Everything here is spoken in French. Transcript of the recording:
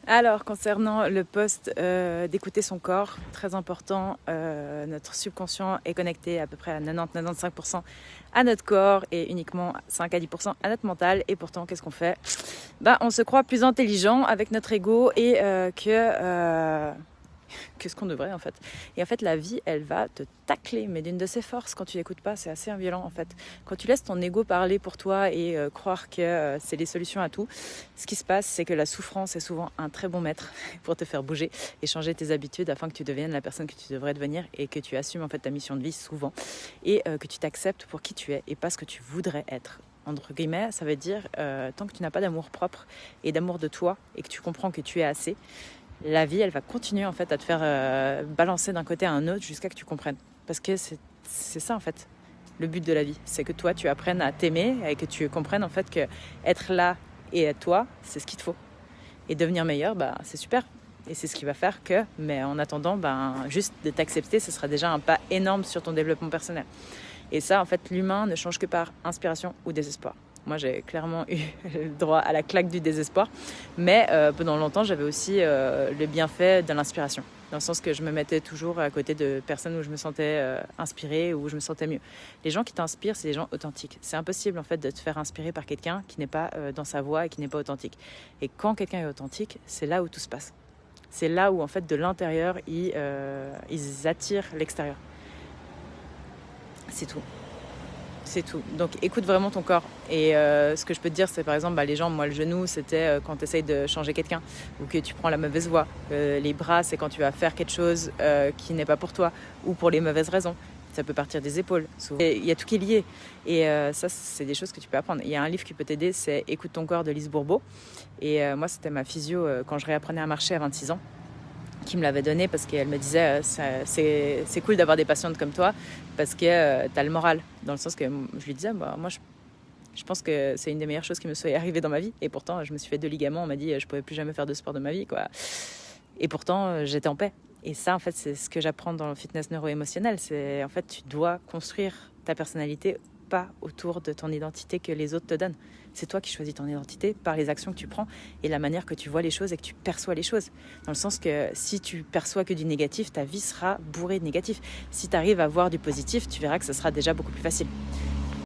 Alors, concernant le poste d'écouter son corps, très important, notre subconscient est connecté à peu près à 90-95% à notre corps et uniquement 5 à 10% à notre mental. Et pourtant, qu'est-ce qu'on fait? On se croit plus intelligent avec notre ego et que ce qu'on devrait en fait. Et en fait, la vie, elle va te tacler, mais d'une de ses forces quand tu l'écoutes pas, c'est assez violent en fait. Quand tu laisses ton ego parler pour toi et croire que c'est les solutions à tout, ce qui se passe, c'est que la souffrance est souvent un très bon maître pour te faire bouger et changer tes habitudes afin que tu deviennes la personne que tu devrais devenir et que tu assumes en fait ta mission de vie souvent et que tu t'acceptes pour qui tu es et pas ce que tu voudrais être. Entre guillemets, ça veut dire tant que tu n'as pas d'amour propre et d'amour de toi et que tu comprends que tu es assez, la vie, elle va continuer en fait à te faire balancer d'un côté à un autre jusqu'à que tu comprennes. Parce que c'est ça en fait, le but de la vie. C'est que toi, tu apprennes à t'aimer et que tu comprennes en fait que être là et être toi, c'est ce qu'il te faut. Et devenir meilleur, c'est super. Et c'est ce qui va faire que, mais en attendant, juste de t'accepter, ce sera déjà un pas énorme sur ton développement personnel. Et ça, en fait, l'humain ne change que par inspiration ou désespoir. Moi, j'ai clairement eu le droit à la claque du désespoir. Mais pendant longtemps, j'avais aussi le bienfait de l'inspiration. Dans le sens que je me mettais toujours à côté de personnes où je me sentais inspirée, où je me sentais mieux. Les gens qui t'inspirent, c'est les gens authentiques. C'est impossible, en fait, de te faire inspirer par quelqu'un qui n'est pas dans sa voix et qui n'est pas authentique. Et quand quelqu'un est authentique, c'est là où tout se passe. C'est là où, en fait, de l'intérieur, ils attirent l'extérieur. C'est tout. C'est tout. Donc écoute vraiment ton corps. Et ce que je peux te dire, c'est par exemple, les jambes, moi le genou, c'était quand tu essayes de changer quelqu'un ou que tu prends la mauvaise voie. Les bras, c'est quand tu vas faire quelque chose qui n'est pas pour toi ou pour les mauvaises raisons. Ça peut partir des épaules. Il y a tout qui est lié. Et ça, c'est des choses que tu peux apprendre. Il y a un livre qui peut t'aider, c'est Écoute ton corps de Lise Bourbeau. Et moi, c'était ma physio quand je réapprenais à marcher à 26 ans. Qui me l'avait donné parce qu'elle me disait c'est cool d'avoir des patientes comme toi parce que t'as le moral, dans le sens que je lui disais moi je pense que c'est une des meilleures choses qui me soit arrivée dans ma vie et pourtant je me suis fait 2 ligaments, on m'a dit je pouvais plus jamais faire de sport de ma vie quoi. Et pourtant j'étais en paix. Et ça en fait c'est ce que j'apprends dans le fitness neuro-émotionnel, c'est en fait tu dois construire ta personnalité pas autour de ton identité que les autres te donnent. C'est toi qui choisis ton identité par les actions que tu prends et la manière que tu vois les choses et que tu perçois les choses. Dans le sens que si tu perçois que du négatif, ta vie sera bourrée de négatif. Si tu arrives à voir du positif, tu verras que ce sera déjà beaucoup plus facile.